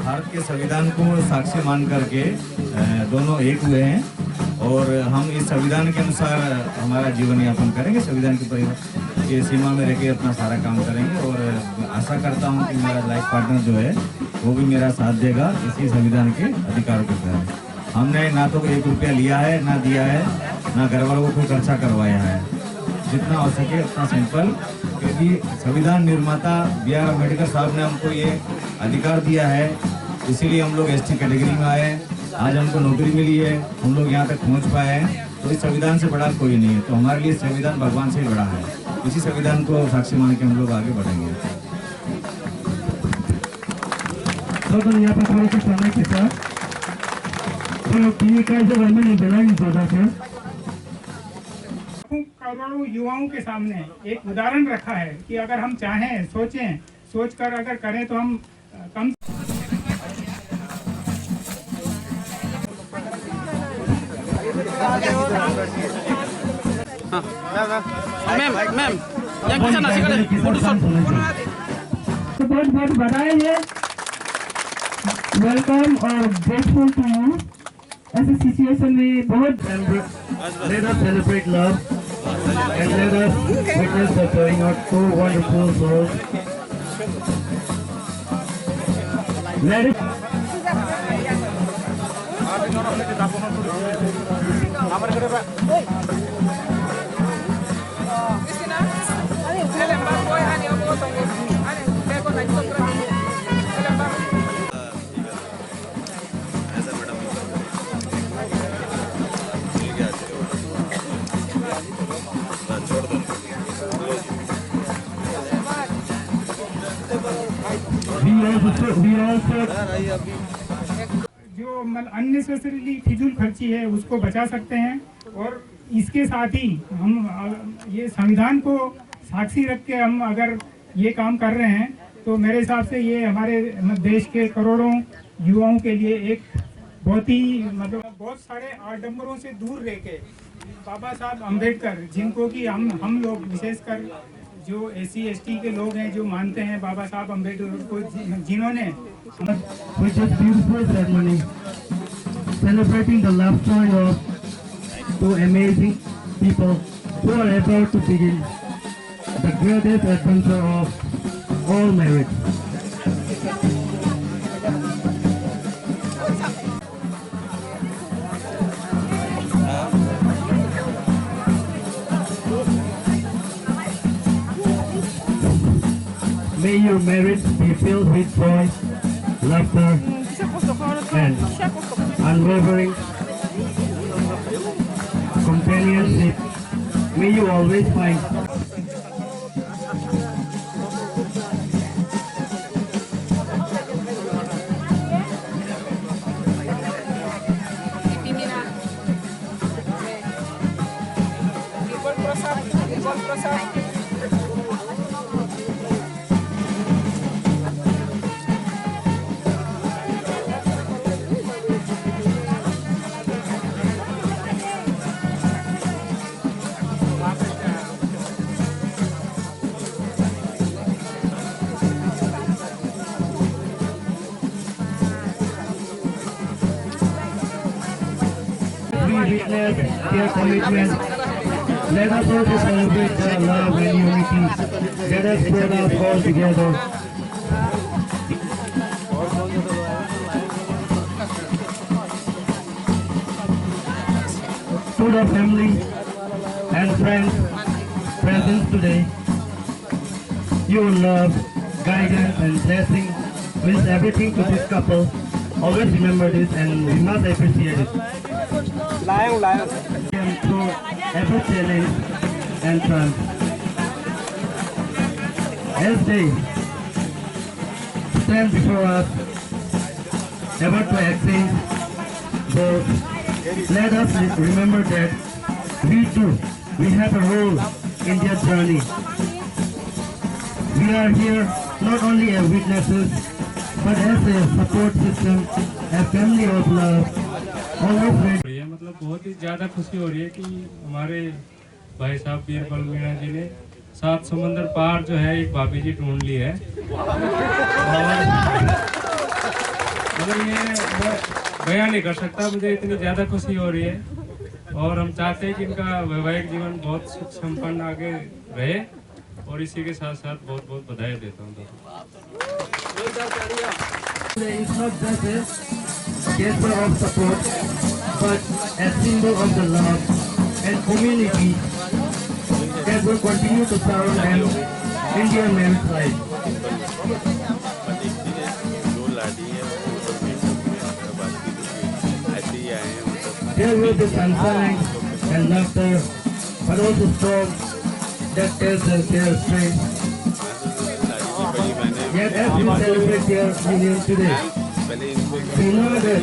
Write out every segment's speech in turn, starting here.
भारत के संविधान को साक्षी मान करके दोनों एक हुए हैं और हम इस संविधान के अनुसार हमारा जीवन यापन करेंगे, संविधान के सीमा में रहकर अपना सारा काम करेंगे और आशा करता हूं कि मेरा लाइफ पार्टनर जो है वो भी मेरा साथ देगा इसी संविधान के अधिकारों के तहत। हमने ना तो 1 रुपया लिया है, ना दिया है, ना घर वालों को कोई खर्चा करवाया है। जितना हो सके उतना सिंपल, क्योंकि संविधान निर्माता B.R. अम्बेडकर साहब ने हमको ये अधिकार दिया है, इसीलिए हम लोग ST कैटेगरी में आए। आज हमको नौकरी मिली है, हम लोग यहाँ तक पहुँच पाए हैं, तो इस संविधान से बड़ा कोई नहीं है। तो हमारे लिए संविधान भगवान से ही बड़ा है। इसी संविधान को साक्षी मान के हम लोग आगे बढ़ेंगे। तो यहाँ पर थोड़ा सा समय के साथ करोड़ों युवाओं के सामने एक उदाहरण रखा है कि अगर हम चाहें, सोचकर अगर करें तो हम कम ma'am yang bisa nasi kali बहुत बधाई है। वेलकम और ग्रेटफुल टू यू। ऐसी सिचुएशन में बहुत let us celebrate love and let us witness the pouring out two wonderful souls. Let it जो अननेसेसरीली फिजूल खर्ची है उसको बचा सकते हैं। और इसके साथ ही हम ये संविधान को साक्षी रख के हम अगर ये काम कर रहे हैं तो मेरे हिसाब से ये हमारे देश के करोड़ों युवाओं के लिए एक बहुत ही बहुत सारे आडंबरों से दूर रह के बाबा साहब अम्बेडकर, जिनको कि हम लोग विशेषकर जो SC ST के लोग हैं जो मानते हैं बाबा साहब अम्बेडकर को, जिन्होंने with this beautiful ceremony celebrating the love story of two amazing people who are about to begin the greatest adventure of all marriage. May your marriage be filled with joy, laughter, and unwavering companionship. May you always find witness their commitment. Let us also celebrate their love and unity. Let us spread us all together. To the family and friends present today, your love, guidance and blessing means everything to this couple. Always remember this and we must appreciate it. Through every challenge and triumph. As they stand before us, ever to exchange those, let us remember that we have a role in their journey. We are here not only as witnesses, but as a support system, a family of love. मतलब बहुत ही ज़्यादा खुशी हो रही है कि हमारे भाई साहब बीरबल मीणा जी ने 7 समुंदर पार जो है एक भाभी जी ढूंढ ली है। मतलब ये मैं बयान नहीं कर सकता, मुझे इतनी ज़्यादा खुशी हो रही है और हम चाहते हैं कि इनका वैवाहिक जीवन बहुत सुख संपन्न आगे रहे और इसी के साथ साथ बहुत बहुत बधाई देता हूँ। It's not just a gesture of support, but a symbol of the love and community that will continue to surround them in their marriage life. There will be sunshine and laughter, but also storms that test their strength. Yet as we celebrate their union today, we know that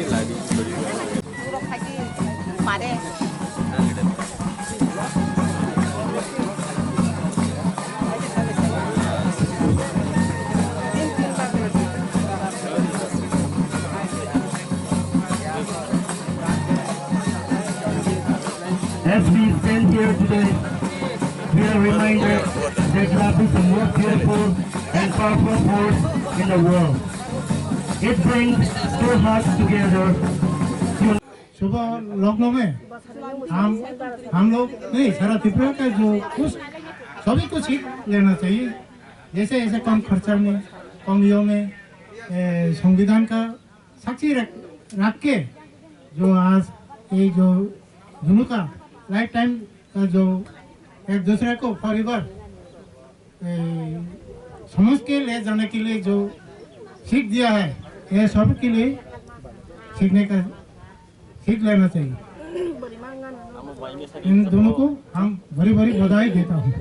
as we stand here today, we are reminded that love is the most beautiful and powerful force in the world. It brings two hearts together. सुबह लखनऊ में हम लोग नहीं सारा त्रिपुरा का जो कुछ सभी को सीख लेना चाहिए। जैसे ऐसे कम खर्चा में कम युवा में संविधान का साक्षी रख के जो आज ये जो दोनों का लाइफ टाइम का जो एक दूसरे को परिवार समझ के ले जाने के लिए जो सीख दिया है, यह सब के लिए सीख लेना चाहिए। इन दोनों को हम बड़ी बड़ी बधाई देता हूँ।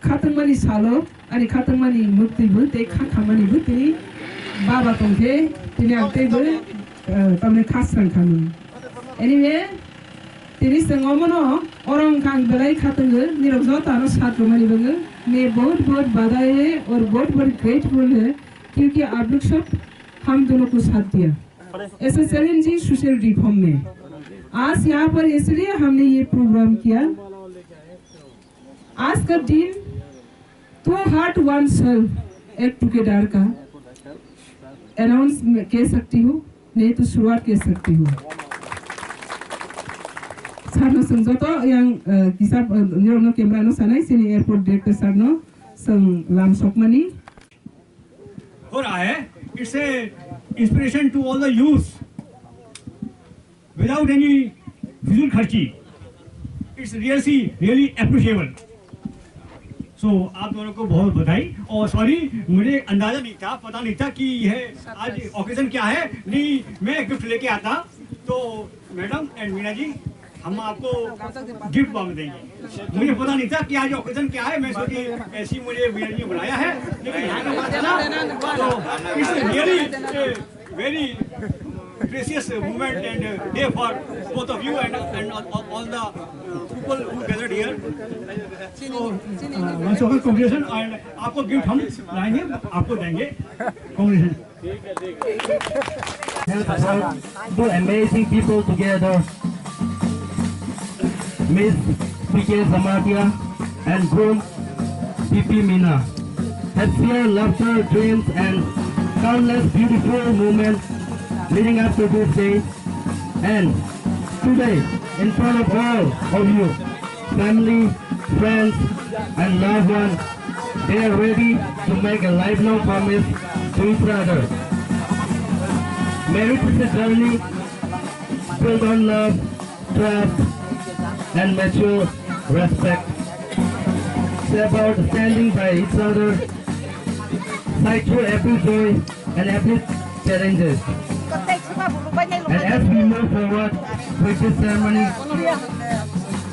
खातंगमानि सालो आणि खातंगमानि मुक्तिबो ते खाखामानिबो तिनि बाबा तंखे तिनि आंतेबो तमने खासरां खानु एनीवे तिनि संगमनो औरंग खां बलाई खातंगो निरक जोतानो सातमानि बंगो मैं बहुत बहुत बधाई है और बहुत बहुत ग्रेटफुल है क्योंकि आप लोग सब हम दोनों को साथ दिया ऐसे चैलेंजिंग सोशल रिफॉर्म में। आज यहाँ पर इसलिए हमने ये प्रोग्राम किया। आज का दिन टू हार्ट वन सोल एक टुगेदर का अनाउंस कह सकती हूँ, नहीं तो शुरुआत कह सकती हूँ। सारनो संजोतो yang kisah nirokno kemrano sanai sini airport director sarno sang lam sokmani हो रहा है। It's a inspiration to all the youth without any फिजूल खर्ची। It's really appreciable. सो आप दोनों को बहुत बधाई। और सॉरी मुझे अंदाजा नहीं था, पता नहीं था कि यह आज ओकेजन क्या है। नहीं मैं गिफ्ट लेके आता तो मैडम एंड मीना जी हम आपको गिफ्ट बॉक्स देंगे। मुझे पता नहीं था कि आज ओकेजन क्या है। मैं सोची ऐसी मुझे मीना जी ने बुलाया है, लेकिन यहाँ का बात है ना, तो it's really very precious moment and day for both of you and all the people who gathered here. So once again congratulations and आपको गिफ्ट हम लाएंगे, आपको देंगे। Congratulations. Two amazing people together, Miss P.K. Samatia and groom P.P. Meena, have shared laughter, dreams and countless beautiful moments leading up to this day. And today, in front of all of you, family, friends and loved ones, they are ready to make a lifelong promise to each other. Marriage is a journey built on love, trust and mutual respect. It's about standing by each other, fight through every joy and every challenges. And as we move forward with this ceremony,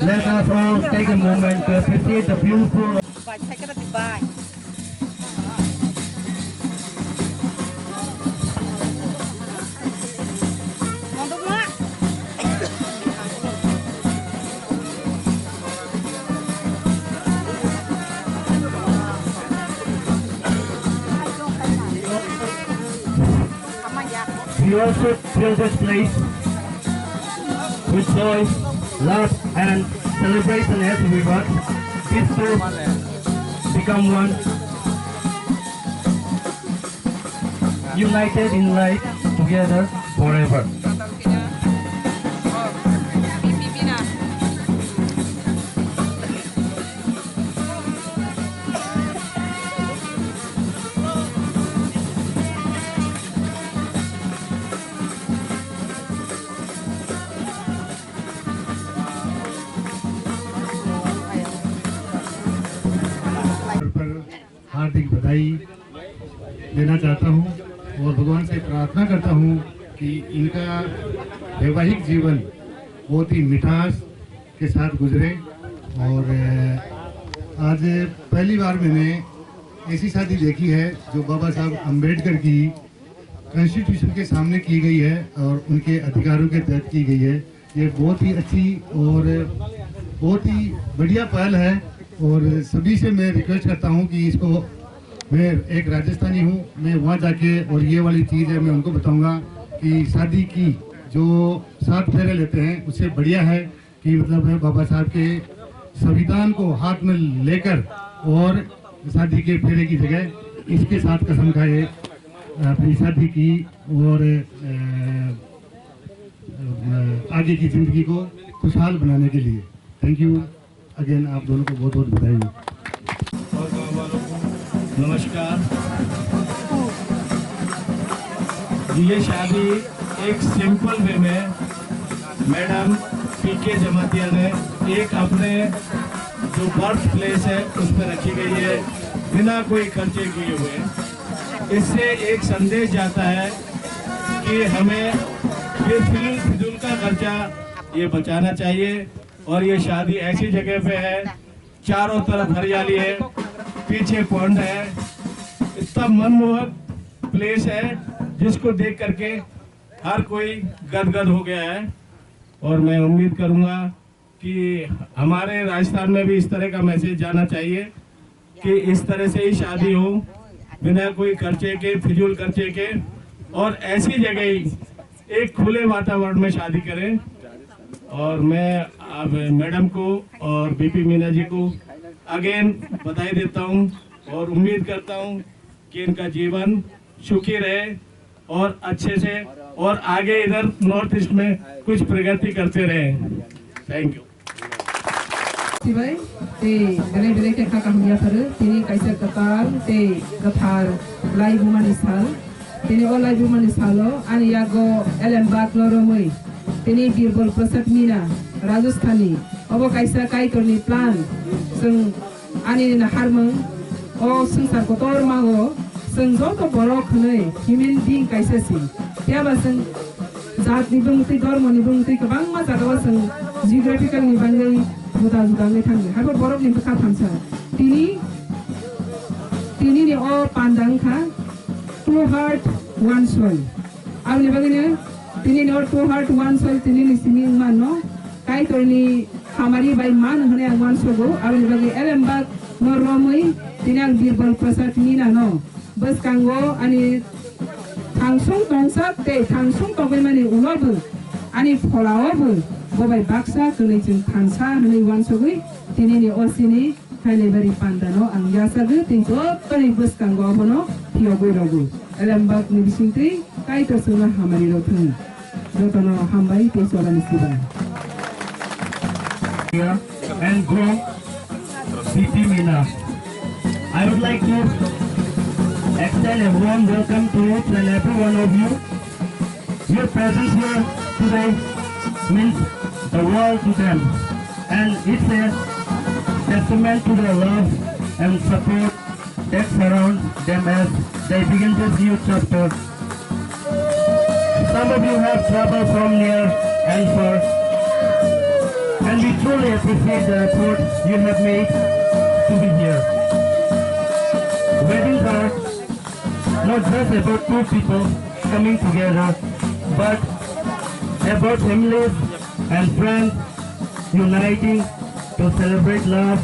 let us all take a moment to appreciate the beautiful We also fill this place with joy, love and celebration as we watch these two become one. united in life together forever. हार्दिक बधाई देना चाहता हूं और भगवान से प्रार्थना करता हूं कि इनका वैवाहिक जीवन बहुत ही मिठास के साथ गुजरे। और आज पहली बार मैंने ऐसी शादी देखी है जो बाबा साहब अम्बेडकर की कॉन्स्टिट्यूशन के सामने की गई है और उनके अधिकारों के तहत की गई है। ये बहुत ही अच्छी और बहुत ही बढ़िया पहल है और सभी से मैं रिक्वेस्ट करता हूं कि इसको, मैं एक राजस्थानी हूं, मैं वहां जाके और ये वाली चीज़ है मैं उनको बताऊंगा कि शादी की जो 7 फेरे लेते हैं उससे बढ़िया है कि मतलब है बाबा साहब के संविधान को हाथ में लेकर और शादी के फेरे की जगह इसके साथ कसम खाए अपनी शादी की और आगे की जिंदगी को खुशहाल बनाने के लिए। थैंक यू अगेन, आप दोनों को बहुत बहुत बधाई। और गाँव वालों को नमस्कार। ये शादी एक सिंपल वे में मैडम पीके जमातिया ने एक अपने जो बर्थ प्लेस है उस पर रखी गई है बिना कोई खर्चे किए हुए। इससे एक संदेश जाता है कि हमें ये फिजूल का खर्चा ये बचाना चाहिए। और ये शादी ऐसी जगह पे है, चारों तरफ हरियाली है, पीछे पॉन्ड है, इतना मनमोहक प्लेस है जिसको देख करके हर कोई गदगद हो गया है। और मैं उम्मीद करूंगा कि हमारे राजस्थान में भी इस तरह का मैसेज जाना चाहिए कि इस तरह से ही शादी हो बिना कोई खर्चे के, फिजूल खर्चे के, और ऐसी जगह ही एक खुले वातावरण में शादी करें। और मैं अब मैडम को और बीपी मीना जी को अगेन बधाई देता हूं और उम्मीद करता हूं कि इनका जीवन सुखी रहे और अच्छे से और आगे इधर नॉर्थ ईस्ट में कुछ प्रगति करते रहे। Thank you. सिबाय ते गले बेले के खाका हुआ पर तिनी कैसे कताल ते गथार लाइव वुमन साल तिनी ओ लाइव वुमन सालो आणि यागो एलएम बाकलोरोमय तिनी बीरबल प्रसाद मीना राजस्थानी अब कैसा काय करनी प्लान जों आनी हारमों ओ संसार को तोर मागो जों जतो बर खनै ह्यूमन बीइं कैसे सी त्याबा जों जातनि बुंथि धर्मनि बुंथि गोबां मा जागाबा जों जिअग्राफिकलनि बांगै जुदा जुदाङै थाङो हाबो बरफनि बखा थांसा तिनी नि ओ पान्दांखा टू हार्ट वन सोल आंनि बागैनो तिनी नि टू हार्ट वन सोल तिनी नि सिनि मानो काय करनी हमारी बाई मान होने आगवान सोगो आंनि बागै एलेमबाग नरमै तिनी आं बीरबल प्रसाद मीना नो बस कांगो अनि थांसुं दंसा ते थांसुं तबै माने उलाबो अनि फलावबो बबाय बाक्सा कलेजों थांसा होनै वानसोगै तिनी असिनी हाइलेबारि पान्दानो आं यासागो तिनजो तनै बस कांगो होनो थियोगै रगो एलेमबाग नि बिसिंतै काय तसोना हमारी रथुन जतनो हामबाय तेसोरानि सिबा And groom BP Meena. I would like to extend a warm welcome to each and every one of you. Your presence here today means the world to them, and it's a testament to the love and support that surrounds them as they begin this new chapter. Some of you have traveled from near and far, and we truly appreciate the effort you have made to be here. Weddings are not just about two people coming together, but about families and friends uniting to celebrate love,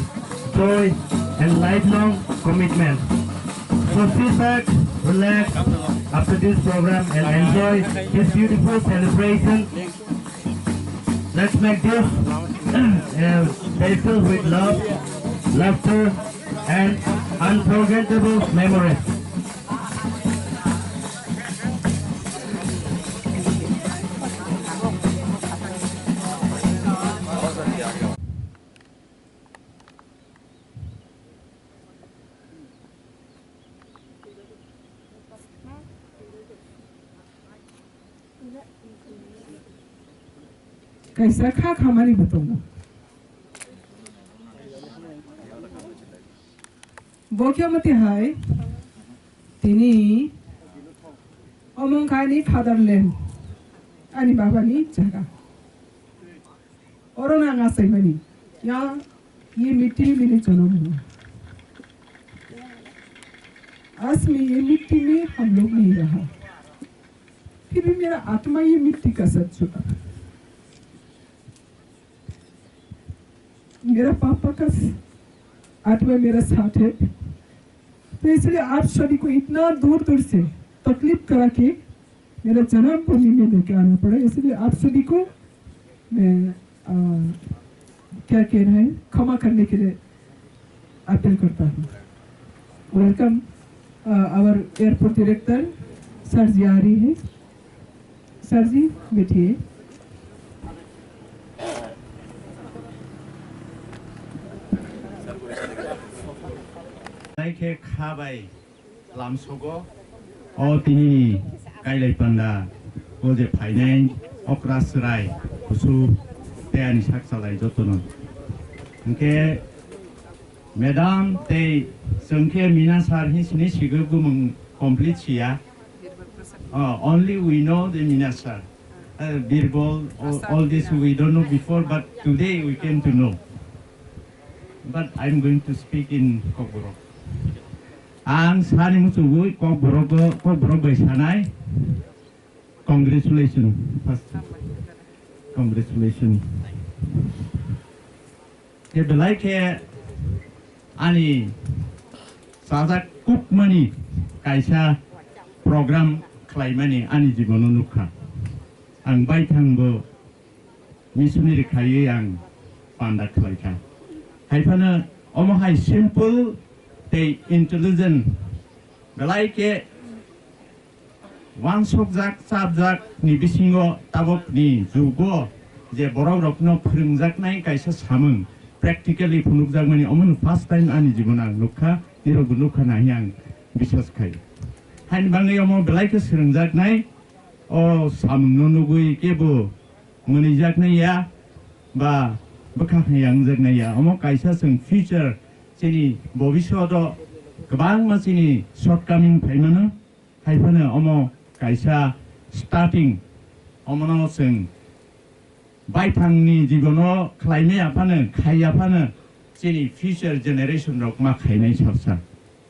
joy, and lifelong commitment. So sit back, relax after this program and enjoy this beautiful celebration. Let's make this day filled with love, laughter, and unforgettable memories. kaisa kha khamani butongo bokyamati hai tini omongkhani fatherland ani babani jaga orona ngasai mani ya ये मिट्टी में मैंने जन्म हुआ आज मैं ये मिट्टी में हम लोग नहीं रहा फिर भी मेरा आत्मा ये मिट्टी का साथ छुटा मेरा पापा का आत्मा मेरा साथ है तो इसलिए आप सभी को इतना दूर दूर से तकलीफ करा के मेरा जन्मभूमि में लेके आना पड़ा इसलिए आप सभी को मैं क्या कह रहा है क्षमा करने के लिए अपील करता हूँ welcome our airport director sir ji आ रही है सर जी बैठिए नाइके खाबाय लामसोगो तिनी काइलाय पान्दा ओजे फाइनाय अक्रासराय हुसु तेयानि साक्सालाय जतन ओंके मैडम ते जोंके मीना सार हिसनि सिगो गुमुं कमप्लीट सिया only we know the मीना सार Birbal all this we don't know before but today we came to know but I'm going to speak in Kokborok Ang sani musugu Kokborok by sanai congratulations first congratulations ke belai ke ani sajak kupmani kaisa program khlaimani ani jibono nukha ang baithangbo missionary khaiye ang panda khlaika haifana omohai simple te intelligent belai ke one subject ni bisingo tabok ni jugo je borok rokno phurungjaknai kaisa samung practically phunukjakmani omon first time ani jibona nukha niro nukha nahi ang biswas khai hain bangai omo belai ke surungjaknai o samung no nugui kebo monijaknai ya ba bakha hayang jaknai ya omo kaisa sung future chini bobishodo gobang ma chini shortcoming phaimano haifana omo kaisa starting omono sung baithangni jibono khlaime apano khai apano chini future generation rok ma khainai sarsa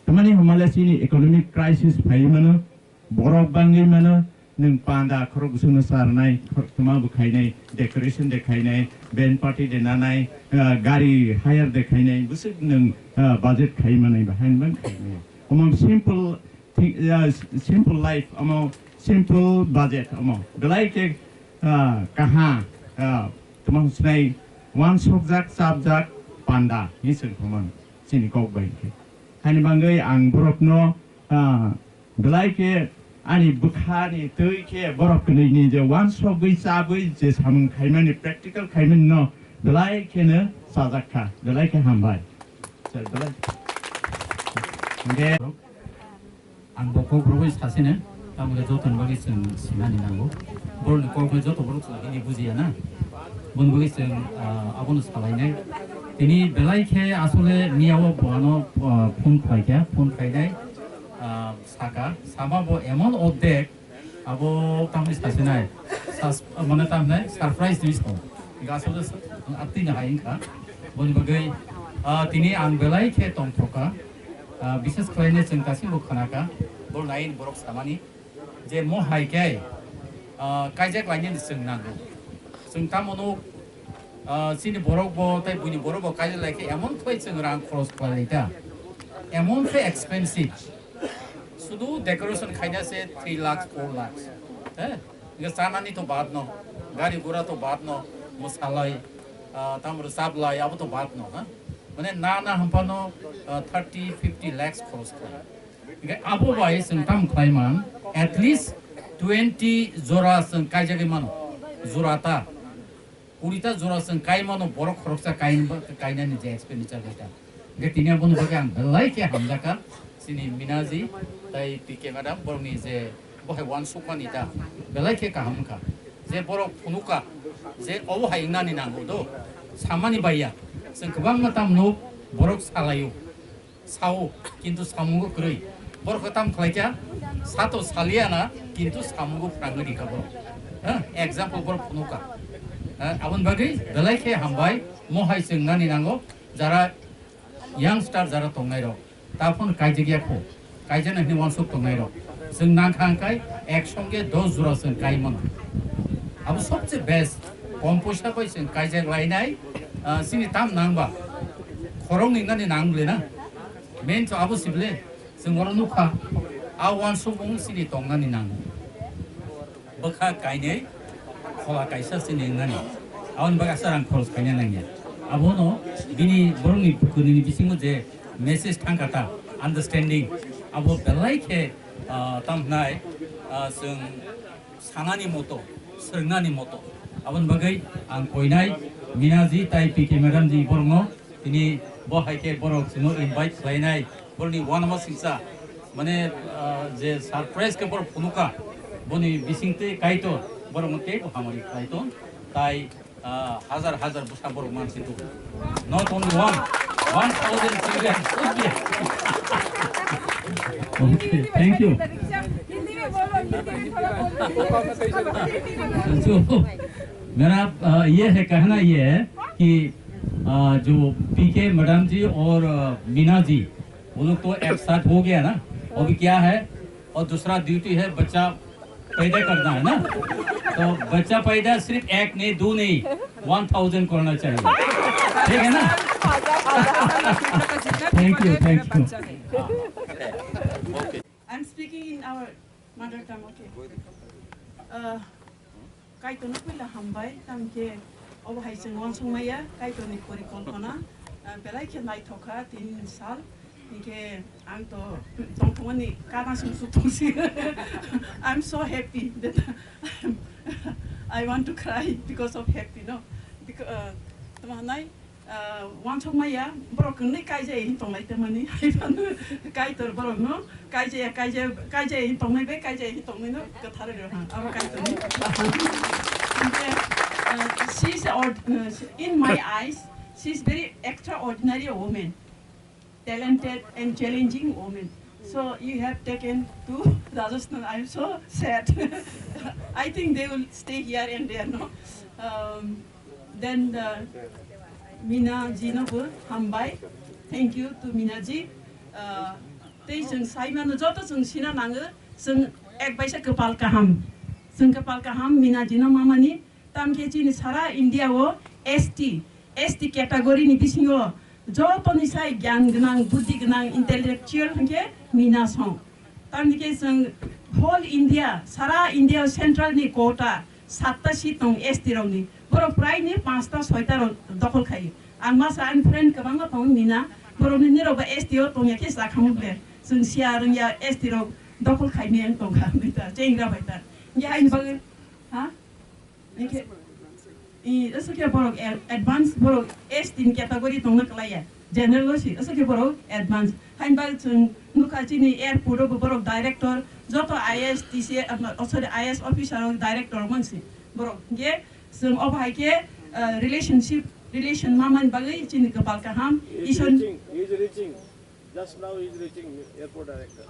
tamani homala chini economic crisis phaimano borok bangi mano nung panda khorok sunu sarnai tuma bu khainai decoration de khainai band party de nanai gari hire de khainai busuk nung budget khaimanai bahan bang khainai omam simple life omo simple budget omo belai ke kaha tuma snai one subject panda hisung khoman chini kok bai ke hani bangai ang borokno belai ke ani bukhani tui ke borok ni je one subgui sabui je samung khaimani practical khaiman no belai ke ne sajakha belai ke hambai sir belai nge ang boko broi sasine tamule joton bagi sing sinani nango bol ko ko joto borok ini bujiya na bon bagi sing abon salainai tini belai ke asole niawo bono phone khaidai saka samabo emon odek abo tamni sasinai mane tamnai surprise dis ko gasole ati na hain kha bon bagai tini ang belai ke tong thoka বিশেষ করে जों गासिबो खोनाका बल nine बरक सामानि जे म हाइकाय काइजाक line जों नांगौ जों तामनो सिनि बरक बो ताइ बुनि बरक बो काइजा लाइके एमन थय जों रां खरस खालायदा एमन फे एक्सपेंसिव शुद्ध डेकोरेशन खाइना से 3 लाख 4 लाख है इगा सानानि तो बात न गाड़ी घोड़ा तो बात न मसालाई तामरो साबलाई अब तो बात न हा माने ना हमपानो 30-50 lakhs खरस खालाय इगा आबो बाय जों ताम खाइमान at least 20 जोरा जों काइजागे मानो जोराता 20 जोरा जों काइमानो बरक खरसा काइनानि जे एक्सपेंडिचर गटा गे तिनिया बन बगे आं लाइके हमजाका सिनि मिनाजी ताइ पिके मैडम बरनि जे बहाय वान सुखानि दा बेलायखे गाहामखा जे बर' फुनुका जे अबहाय नानि नांगौ दो सामानि बाया जों गोबां माताम न' बरक सालायो सावो किन्तु सामुगो ग्रै बरखौ ताम खालायजा सातो सालियाना किन्तु सामुगो फ्रांगो दिखा बर' एग्जाम्पल बर' फुनुका आबन बागै बेलायखे हामबाय महाय जों नानि नांगौ जारा youngster যারা তংনাইরো তারপর কাইজে গিয়াখো কাইজে নাকি ওয়ানসুক তংনাইরো जों नांखांखाय একসঙ্গে 10 জোড়া जों কাইमन आबो सबसे बेस्ट कम पैसा पाइ जों काइजे लायनाय सिनि ताम नांबा खरं निंगानि नांब्ले ना मेन तो आबो सिबले जों वर नुखा आ वानसुक बुं सिनि तंगानि नांगौ बखा काइनै खला काइसा सिनि नांगानि आवन बागा सारां खरस काइना नांगिया आबोनो बिनि बरंनि फुकुनि बिसिङो जे मेसेज थांखाता आन्डारस्टेन्डिं आबो बेलायखे तामनाय जों सानानि मतो सोरनानि मतो आबन बागै आं कयनाय मिनाजी ताइ पिके मेडाम जी बरंनो तिनि बहायके बरक जोंनो इनभाइट खालायनाय बरनि वानमा सिंसा माने जे सरप्राइज के बर फुनुका बनि बिसिंते काइतो बरंते हामारि खालायतो ताइ हजार हजार बुसा बर मानसि दं not only 1000 children okay thank you तो मेरा ये है कहना ये है कि जो पीके मैडम जी और मीना जी वो लोग तो एक साथ हो गया ना अभी क्या है और दूसरा ड्यूटी है बच्चा पैदा करना है ना तो बच्चा पैदा सिर्फ एक नहीं दो नहीं 1000 करना चाहिए ठीक है ना thank you I'm speaking in our mother tongue, okay. Kaito na pila hambay, tamke obahay sing wansong maya, kaito ni kori kolkona, belay ke nai toka 3 sal, nike ang to tongtongan ni karang sumsutong si. I'm so happy that I want to cry because of happy, no? Because tamahanay, wansong maya, bro kung ni kaije hintong lai tamani, iban kaito bro no, kaije hintong mai be kaije hintong mai no, kathare ro ha, aba kaito ni. She's in my eyes, she's very extraordinary woman, talented and challenging woman. So you have taken to Rajasthan. I'm so sad. I think they will stay here and there, no. Then. Mina ji no bu hambai. Thank you to Mina ji. Tei जों साइमानो जतो जों सिना नाङो जों एक बाइसा कपाल काहाम जों कपाल काहाम Mina ji no मामानि तामके चिनि सारा इंडिया वो एसटी कैटेगरी नि बिसिङो जतो नि साइ ज्ञान गोनां बुद्धि गोनां इंटेलेक्चुअल हंके Mina सं तामके जों होल इंडिया सारा इंडिया सेंट्रल नि कोटा 7टा सीट दं एसटी रावनि बर' प्राय नि 5टा 6टा दखल खायो आं मासा आं फ्रेन्ड गोबां दं मिना बर'नि निरावबा एसटी आव दं याके जाखामोब्ले जों सिया रोंया एसटी राव दखल खायनो आं दंखा बिता जेंग्रा बायता या आइन बागै हा इके असके बर' एडभान्स बर' एसटी नि कैटेगरी दंना कलाया जनरल सि असके बर' एडभान्स हाइन बाग जों नुखाचिनि एयारपोर्ट आव बर' डाइरेक्टर जतो IAS TC sorry IAS officer director मानसि बर' गे जों अबहायके relation maman bagai chini kapal kaham ison he's reaching just now he's reaching airport director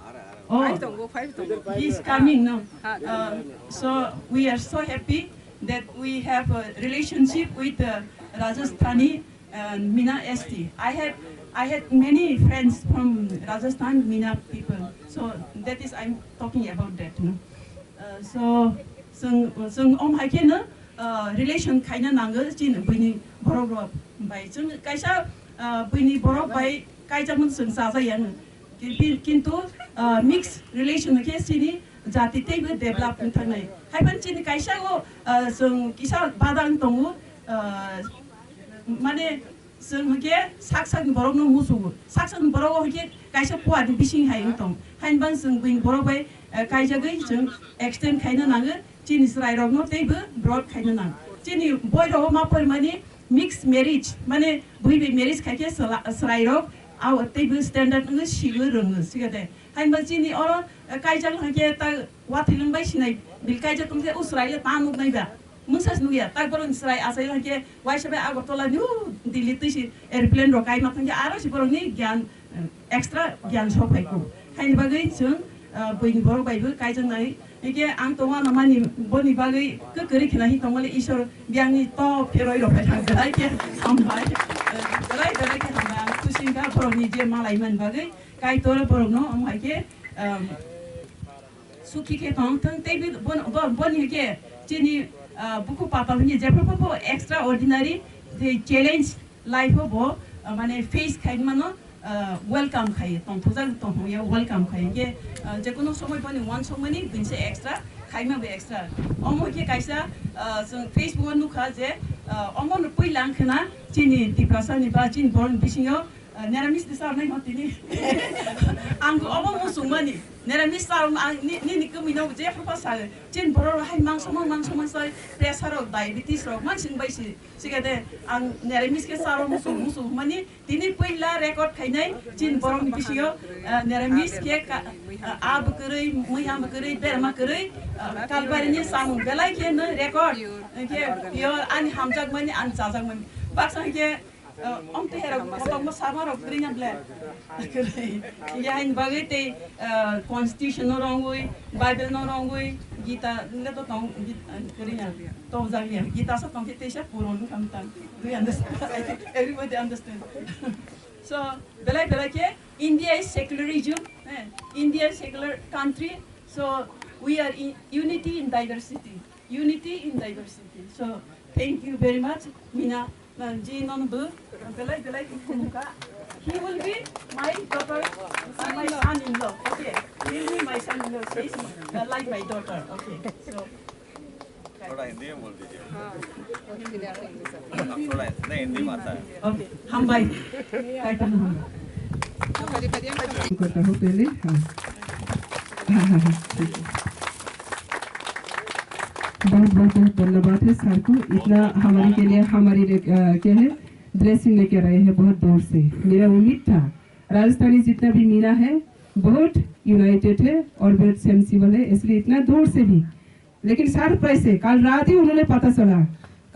oh he's coming now so we are so happy that we have a relationship with Rajasthani and Mina ST. I had many friends from Rajasthan Mina people, so that is I'm talking about that, no? So haike relation kaina nango chin bini borok bai जों kaisa bini borok bai kaijamon जों जाजायानो किन्तु mix relation के सिनि जाति तैबो develop थांनाय हायबान चिनि काइसागो जों किसा बादां दङ माने जों हके साकसाक बरकनो मुसुगो साकसाक बरक हके काइसा पुआदि बिसिं हायनो दं हायबान जों बिन बरक bai काइजागै जों एक्सटेन्ड खायनो नाङो चिनि स्राइरगनो तैबो ब्रड खायनो नाङ चिनि बयरो माफोर माने मिक्स मैरिज माने बुइबे मैरिज खायके स्राइरग आव तैबो स्टैंडर्ड नो सिगो रोङो सिगादे हाइन बचिनी और काइजल हके ता वाथिलुन बाय सिनाय बिल काइजल तुमसे उसराय तानुक नायबा मुंसास नुया ता बरन इसराय आसाय हके वाइसबे आगरतला न्यू दिल्ली तैसि एयरप्लेन रकाय माथंगे आरो सिबरनि ज्ञान एक्स्ट्रा ज्ञान सफायको हाइन बागै जों बैनि बर बायबो काइजल नाय इके आं तो वाना मानि बनि बागै ककरि खिनाहि तंगले ईश्वर ब्यानि तो फेरय रफाय थांगलाय के हामबाय गलाय गलाय के हामबाय खुसिंगा बरनि जे मालायमोन बागै काइ तोर बरनो अमहायके सुखी के थं तेबि बनि के जेनि बुकु पापानि जेफोरखौ extraordinary the challenge life हो माने फेस खाइन मानो वेलकम खाइ तंथुजान तंथु या वेलकम खाइ के जेकुनो समय पनि वन समय नि दिनसे एक्स्ट्रा खाइमा बे एक्स्ट्रा अमो के काइसा जों फेसबुक नुखा जे अमो पै लांखना चिनि दिपासा नि बा चिन बरन बिसिङो नेरामिस दिसार नै मतिनि आंगो अमो मुसुमनि नेरामिस सार नि कमिनो जे प्रफासा चिन बरन हाइ मांसो साइ प्रेसार डायबिटिस रो मानसिन बाइसि सिगादे आं नेरामिस के सार मुसु मानि दिनै पहिला रेकर्ड खाइनाय चिन बरन बिसिङो नेरामिस के आब करै मैयाम करै बेरमा करै कालबारिनि साम बेलाय के न रेकर्ड के यो आनि हामजाक मानि आन जाजाक मानि बाक्सा के om te hera mo samaro grinya ble ya in bagete constitution no rongoi bible no rongoi gita ne to tong grinya to zagya gita sa tong te sha puron kamtan do you understand everybody understand so belai ke India is secularism India is secular country so we are in unity in diversity so thank you very much Mina Ji non bu belai kumuka he will be my daughter my son-in-law okay he will be my son-in-law says like my daughter okay so थोड़ा हिंदी में बोल दीजिए थोड़ा नहीं हिंदी में आता है okay हम भाई करता हूँ पहले बहुत धन्यवाद है सर को इतना हमारे के लिए हमारी क्या है ड्रेसिंग लेके आए हैं बहुत दूर से मेरा उम्मीद था राजस्थानी जितना भी मीना है बहुत यूनाइटेड है और बहुत सेंसिबल है इसलिए इतना दूर से भी लेकिन सरप्राइज है कल रात ही उन्होंने पता चला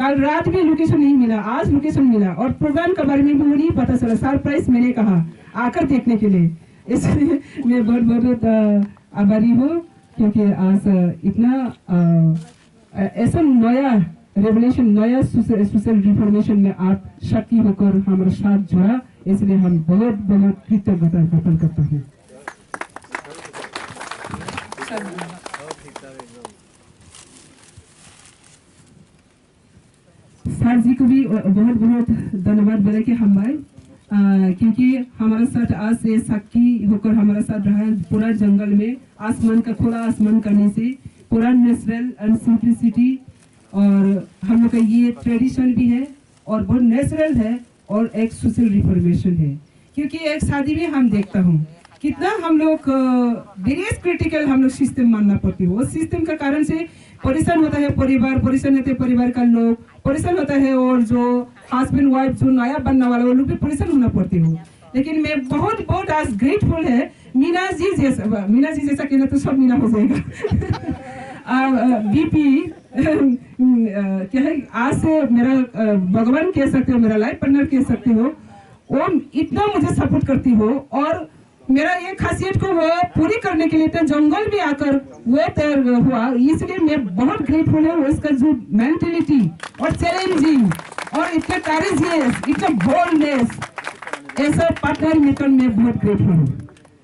कल रात भी लोकेशन नहीं मिला आज लोकेशन मिला और प्रोग्राम के बारे में भी नहीं पता चला सरप्राइज मैंने कहा आकर देखने के लिए इसलिए मैं बहुत आभारी हूँ क्योंकि आज इतना ऐसा नया रेवलेशन नया सोशल रिफॉर्मेशन में आप शक्ति होकर हमारे साथ जुड़ा इसलिए हम बहुत कृतज्ञता ज्ञापन करता हूँ सर जी को भी बहुत धन्यवाद बोले कि हम आए क्योंकि हमारे साथ आज से साक्षी होकर हमारे साथ रहा पूरा जंगल में आसमान का खुला आसमान करने से पूरा नेचुरल एंड सिंपलिसिटी और हम लोग का ये ट्रेडिशन भी है और बहुत नेचुरल है और एक सोशल रिफॉर्मेशन है क्योंकि एक शादी में हम देखता हूँ कितना हम लोग वेरी क्रिटिकल हम लोग सिस्टम मानना पड़ती है वो सिस्टम का कारण से परेशान होता है परिवार परेशान होते परिवार का लोग परेशान होता है और जो हस्बैंड वाइफ जो नया बनने वाला वो लोग भी परेशान होना पड़ती हो लेकिन मैं बहुत आज ग्रेटफुल है मीना जी जैसा कहना तो सब मीना हो जाएगा बीपी क्या है आज से मेरा भगवान कह सकते हो मेरा लाइफ पार्टनर कह सकते हो वो इतना मुझे सपोर्ट करती हो और मेरा ये खासियत को वो पूरी करने के लिए तो जंगल भी आकर वो तैयार हुआ इसलिए मैं बहुत ग्रेटफुल हूँ उसका जो मेंटलिटी और चैलेंजिंग और इतना करेजियस इतना बोल्डनेस ऐसा पार्टनर मिलकर मैं बहुत ग्रेटफुल हूँ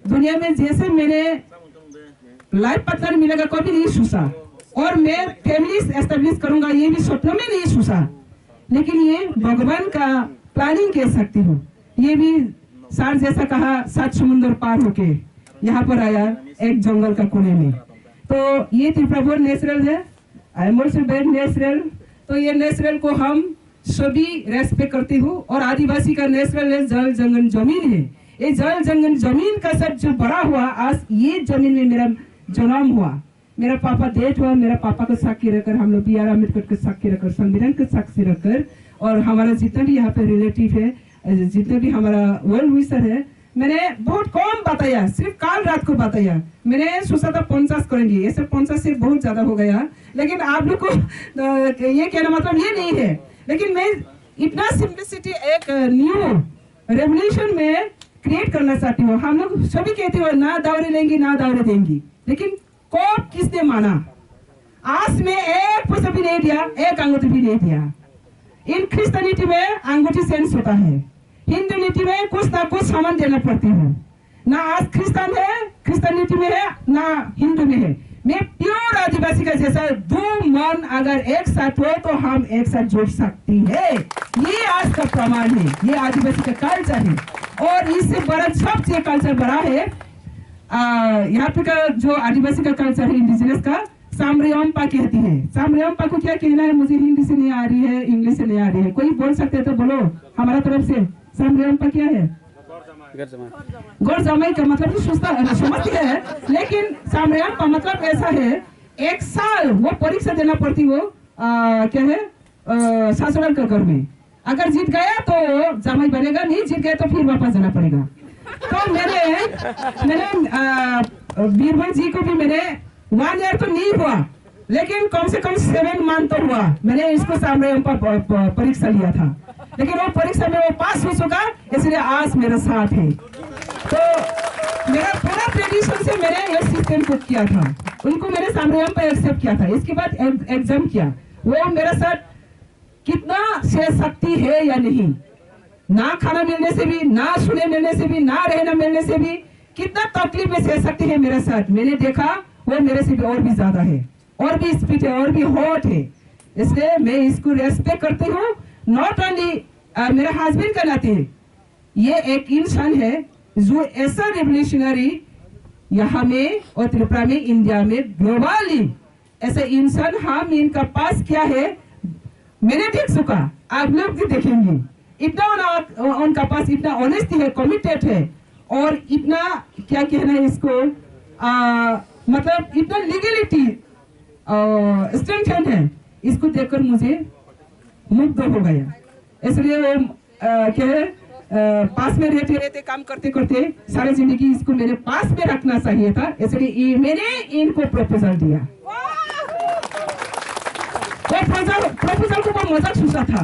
दुनिया में जैसे मैंने लाइफ पार्टनर मिलेगा कभी नहीं सोचा और मैं फैमिली एस्टेब्लिश करूंगा ये भी सपनों में नहीं सोचा लेकिन ये भगवान का प्लानिंग कह सकती हूँ ये भी सर जैसा कहा 7 समुद्र पार होके यहाँ पर आया एक जंगल का कोने में तो ये त्रिपुरा बहुत नेचुरल है I am also very natural तो ये नेचुरल को हम सभी रेस्पेक्ट करती हूँ और आदिवासी का नेचुरल है जल जंगल जमीन है ये जल जंगल जमीन का सब जो बड़ा हुआ आज ये जमीन में मेरा जन्म हुआ मेरा पापा डेथ हुआ मेरा पापा को साक्षी रखकर हम लोग बी.आर. अम्बेडकर को साक्षी रखकर संविधान को साक्षी रखकर और हमारा जितना भी यहाँ पे रिलेटिव है जितने भी हमारा वेल विशर है मैंने बहुत कम बताया, सिर्फ कल रात को बताया। मैंने सोचा था 50 करेंगे, ऐसे 50 से बहुत ज्यादा हो गया। लेकिन आप लोग को ये कहना मतलब ये नहीं है, लेकिन मैं इतना सिंपलिसिटी एक न्यू रेवोल्यूशन में क्रिएट करना चाहती हूँ। हम लोग सभी कहते हो ना दावरी लेंगी ना दावरी देंगी, लेकिन कब किसने माना? आज में एक पैसा भी नहीं दिया, एक अंगूठी भी नहीं दिया। इन क्रिश्चियनिटी में अंगूठी सेंस होता है, हिंदुनिटी में कुछ ना कुछ सामान देना पड़ती है। ना आज क्रिश्चियन है, क्रिश्चियनिटी में है, ना हिंदू में है। मैं प्योर आदिवासी का जैसा दो मन अगर एक साथ हो तो हम एक साथ जुड़ सकती है। ये आज का प्रमाण है, ये आदिवासी का कल्चर है। और इससे बड़ा सबसे कल्चर बड़ा है यहाँ पे का जो आदिवासी का कल्चर है, इंडिजिनस का, सामरेम्पा कहती है। सामरेम्पा को क्या कहना है? मुझे हिंदी से नहीं आ रही है, इंग्लिश से नहीं आ रही है। कोई बोल सकते हैं तो बोलो हमारा तरफ से। सामरेम्पा क्या है? गौर जमाई का मतलब तो समझती है, लेकिन सामरेम्पा मतलब ऐसा है, एक साल वो परीक्षा देना पड़ती हो क्या है ससुराल के घर में। अगर जीत गया तो जमाई बनेगा, नहीं जीत गया तो फिर वापस जाना पड़ेगा। तो मैंने बीरबल जी को भी मैंने 1 ईयर तो नहीं हुआ, लेकिन कम से कम 7 मंथ तो हुआ। मैंने इसको सामरेम्पा परीक्षा लिया था, लेकिन वो परीक्षा में वो पास हो चुका, इसलिए आज मेरे साथ है। तो मेरा पूरा ट्रेडिशन से मैंने ये सिस्टम को किया था, उनको मैंने सामरेम्पा एक्सेप्ट किया था। इसके बाद एग्जाम किया, वो मेरे साथ कितना से शक्ति है या नहीं, ना खाना मिलने से भी, ना सुने मिलने से भी, ना रहना मिलने से भी, कितना तकलीफ में से सकती है मेरे साथ। मैंने देखा वो मेरे से भी और भी ज्यादा है, और भी स्पीड है, और भी हॉट है। इसलिए मैं इसको रेस्पेक्ट करती हूँ। नॉट ओनली मेरे हस्बैंड का नाते, ये एक इंसान है जो ऐसा रेवोल्यूशनरी यहाँ में और त्रिपुरा में, इंडिया में, ग्लोबली ऐसा इंसान हम इनका पास क्या है मैंने देख चुका, आप लोग भी देखेंगे। इतना उनका पास इतना ऑनेस्टी है, कमिटेड है, और इतना क्या कहना है इसको मतलब इतना लीगलिटी स्ट्रेंथ है। इसको देखकर मुझे मुग्ध हो गया। इसलिए वो क्या है पास में रहते रहते काम करते करते सारी जिंदगी इसको मेरे पास में रखना चाहिए था, इसलिए मैंने इनको प्रपोजल दिया। प्रपोजल को वो मजाक सोचा था,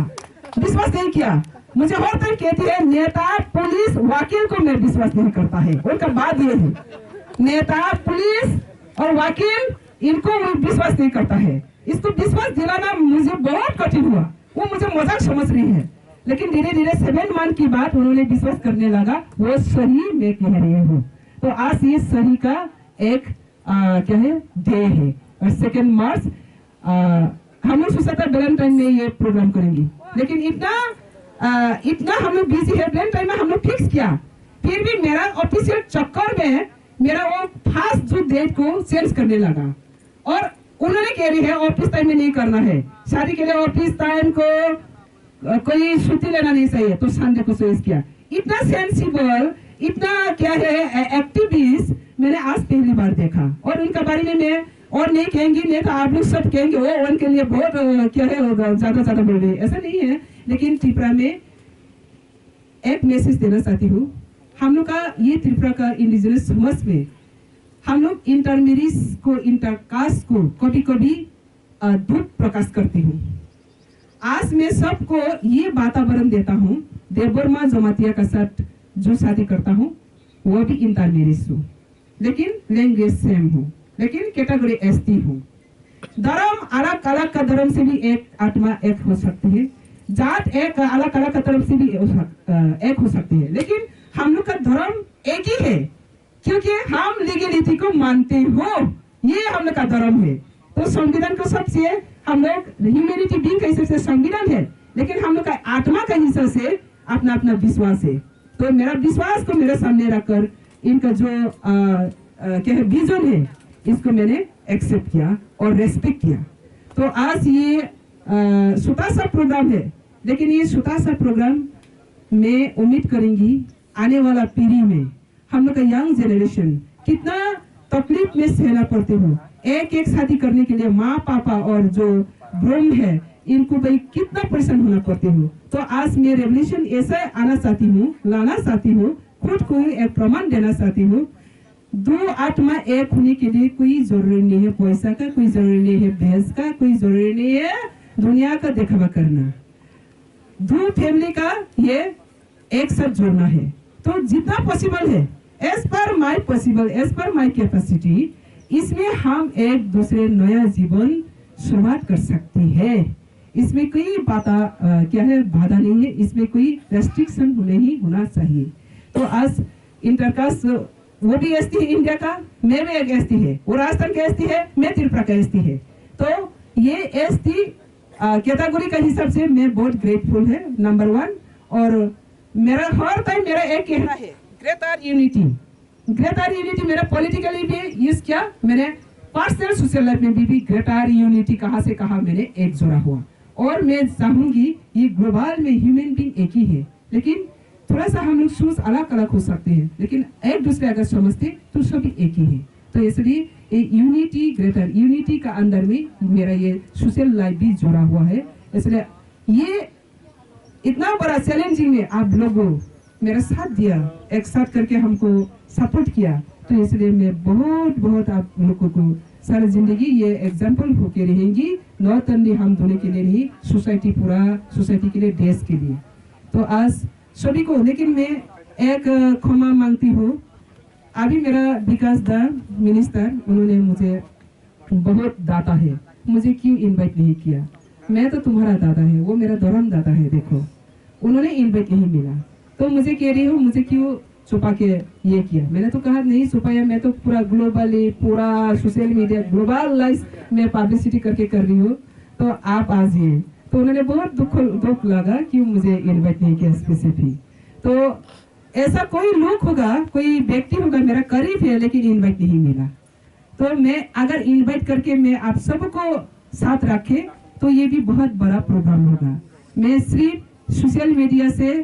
विश्वास नहीं किया। मुझे हर तरह कहती है नेता, पुलिस, वकील को मैं विश्वास नहीं करता है। उनका बात ये है, नेता, पुलिस और वकील इनको विश्वास नहीं करता है। इसको विश्वास दिलाना मुझे बहुत कठिन हुआ। वो मुझे मजाक समझ रही है, लेकिन धीरे धीरे 7 मंथ की बात उन्होंने विश्वास करने लगा, वो सही मैं कह रही हूँ। तो आज ये सही का एक क्या है डे है, और 2 मार्च हम लोग सोचा था वैलेंटाइन में ये प्रोग्राम करेंगे, लेकिन इतना हम लोग बिजी है। वैलेंटाइन में हम लोग फिक्स किया, फिर भी मेरा ऑफिशियल चक्कर में मेरा वो फास्ट जो डेट को चेंज करने लगा, और उन्होंने कह रही है ऑफिस टाइम में नहीं करना है, शादी के लिए ऑफिस टाइम को कोई छुट्टी लेना नहीं चाहिए, तो संडे को चॉइस किया। इतना सेंसिबल, इतना क्या है एक्टिविस्ट मैंने आज पहली बार देखा। और उनके बारे में मैं और नहीं कहेंगी, नहीं तो आप लोग सब कहेंगे वो उनके लिए बहुत क्या है ज्यादा बोल रही है, ऐसा नहीं है। लेकिन त्रिपुरा में एक मैसेज देना चाहती हूँ। हम लोग का ये त्रिपुरा का इंडिजिनस समाज में हम लोग इंटरमेरिज को, इंटरकास्ट को कभी कभी दुख प्रकाश करती हूँ। आज मैं सबको ये वातावरण देता हूँ, देवबर्मा जमातिया का साथ जो शादी करता हूँ वो भी इंटरमेरिज हूँ, लेकिन लैंग्वेज सेम हूँ, लेकिन कैटेगरी एसटी हूँ। धर्म अलग अलग का धर्म से भी एक आत्मा एक हो सकती है, जात एक अलग अलग का धर्म से भी एक हो सकती है, लेकिन हम लोग का धर्म एक ही है, क्योंकि हम लीगलिटी को मानते हो, ये हम लोग का धर्म है। तो संविधान को सबसे हम लोग ह्यूमैनिटी बीइंग का हिसाब से संविधान है, लेकिन हम लोग का आत्मा का हिसाब से अपना अपना विश्वास है। तो मेरा विश्वास को मेरे सामने रखकर इनका जो क्या है विजन है, इसको मैंने एक्सेप्ट किया और रेस्पेक्ट किया। तो आज ये छोटा सा प्रोग्राम है, लेकिन ये छोटा सा प्रोग्राम मैं उम्मीद करूंगी आने वाला पीढ़ी में हम लोग का यंग जनरेशन कितना तकलीफ में सहना पड़ते हो। एक शादी करने के लिए माँ पापा और जो ब्रोम है इनको भाई कितना परेशान होना पड़ते हो। तो आज मैं रेवोल्यूशन ऐसा आना चाहती हूँ, लाना चाहती हूँ, खुद को एक प्रमाण देना चाहती हूँ। 2 आत्मा एक होने के लिए कोई जरूरी नहीं है पैसा का, कोई जरूरी नहीं है भैंस का, कोई जरूरी नहीं है दुनिया का दिखावा करना। 2 फैमिली का ये एक साथ जोड़ना है। तो जितना पॉसिबल है as per my possible, as per my capacity, इसमें हम एक दूसरे नया जीवन शुरुआत कर सकते हैं। इसमें कोई क्या है बाधा नहीं है, इसमें कोई रेस्ट्रिक्शन नहीं होना चाहिए। तो आज इंटरकास्ट वो भी एसटी है इंडिया का, मैं भी एक एसटी है, वो राजस्थान का एसटी है, मैं त्रिपुरा का एसटी है। तो ये एसटी कैटेगरी का हिसाब से मैं बहुत ग्रेटफुल है, नंबर 1। और मेरा हर टाइम मेरा एक कहना है ग्रेटर यूनिटी। ग्रेटर यूनिटी मेरा पॉलिटिकली भी यूज किया, मैंने पर्सनल सोशल लाइफ में भी ग्रेटर यूनिटी कहाँ से कहाँ मैंने एक जोड़ा हुआ। और मैं चाहूंगी ये ग्लोबल में ह्यूमन बीइंग एक ही है, लेकिन थोड़ा सा हम लोग सोच अलग अलग हो सकते हैं, लेकिन एक दूसरे अगर समझते तो सभी एक ही है। तो इसलिए यूनिटी, ग्रेटर यूनिटी का अंदर में मेरा ये सोशल लाइफ भी जुड़ा हुआ है। इसलिए ये इतना बड़ा चैलेंजिंग में आप लोगों मेरा साथ दिया, एक साथ करके हमको सपोर्ट किया, तो इसलिए मैं बहुत बहुत आप लोगों को सारी जिंदगी ये एग्जाम्पल होके रहेंगी, नॉट ओनली हम दोनों के लिए नहीं, सोसाइटी, पूरा सोसाइटी के लिए, देश के लिए। तो आज सभी को, लेकिन मैं एक क्षमा मांगती हूँ। अभी मेरा विकास दा मिनिस्टर, उन्होंने मुझे बहुत डांटा है, मुझे क्यों इनवाइट नहीं किया। मैं तो तुम्हारा दादा है, वो मेरा धर्म दादा है, देखो उन्होंने इनवाइट नहीं मिला, तो मुझे कह रही हूँ मुझे क्यों छुपा के ये किया। मैंने तो कहा नहीं छुपाया, मैं तो पूरा ग्लोबली, पूरा सोशल मीडिया ग्लोबलाइज में पब्लिसिटी करके कर रही हूँ, तो आप आ जाइए। तो उन्होंने बहुत दुख लगा क्यों मुझे इनवाइट नहीं किया स्पेसिफिक। तो ऐसा कोई लोग होगा, कोई व्यक्ति होगा मेरा करीब है, लेकिन इनवाइट नहीं मिला। तो मैं अगर इनवाइट करके मैं आप सबको साथ रखे तो ये भी बहुत बड़ा प्रोग्राम होगा। मैं सिर्फ सोशल मीडिया से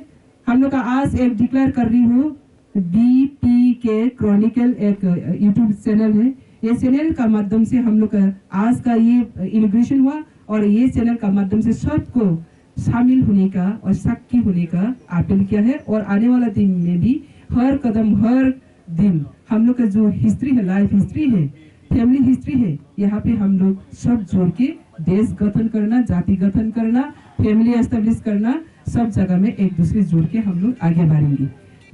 हम लोग का आज एक डिक्लेयर कर रही हूँ, BPK क्रॉनिकल एक यूट्यूब चैनल है, ये चैनल का माध्यम से हम लोग आज का ये इनॉग्रेशन हुआ, और ये चैनल का माध्यम से सबको शामिल होने का और साक्षी होने का अपील किया है। और आने वाला दिन में भी हर कदम, हर दिन हम लोग का जो हिस्ट्री है, लाइफ हिस्ट्री है, फैमिली हिस्ट्री है, यहाँ पे हम लोग सब जोड़ के देश गठन करना, जाति गठन करना, फैमिली एस्टेब्लिश करना, सब जगह में एक दूसरे जोड़ के हम लोग आगे बढ़ेंगे।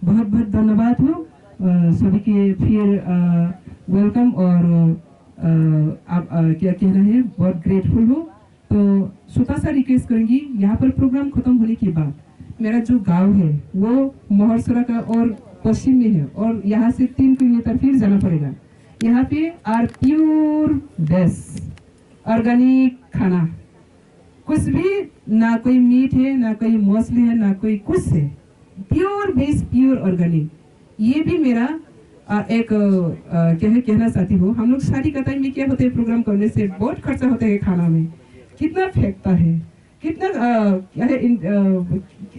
बहुत बहुत धन्यवाद हो सभी के, फिर वेलकम। और आप क्या कहना है, बहुत ग्रेटफुल हो। तो छोटा सा रिक्वेस्ट करेंगी, यहाँ पर प्रोग्राम खत्म होने के बाद मेरा जो गांव है वो महरसरा का और पश्चिम में है, और यहाँ से 3 किलोमीटर फिर जाना पड़ेगा। यहाँ पे आर प्योर बेस ऑर्गेनिक खाना, कुछ भी ना कोई मीट है, ना कोई मछली है, ना कोई कुछ है, प्योर बेस, प्योर ऑर्गेनिक। ये भी मेरा एक कहना चाहती हूँ। हम लोग शादी का टाइम में क्या होते हैं, प्रोग्राम करने से बहुत खर्चा होता है खाना में, कितना फेंकता है, कितना क्या है,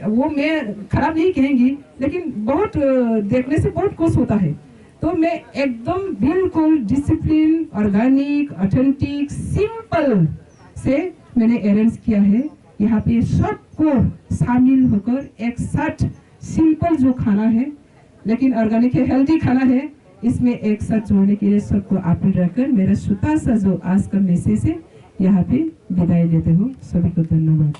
वो मैं खराब नहीं कहेंगी, लेकिन बहुत देखने से बहुत खुश होता है। तो मैं एकदम बिल्कुल डिसिप्लिन, ऑर्गेनिक, ऑथेंटिक, सिंपल से मैंने अरेंज किया है। यहाँ पे सबको शामिल होकर एक साथ सिंपल जो खाना है, लेकिन ऑर्गेनिक है, हेल्दी खाना है, इसमें एक साथ जोड़ने के लिए सबको अपील रखकर मेरा छोटा सा जो आज का मैसेज है यहाँ पे विदाई लेते हो। सभी को धन्यवाद।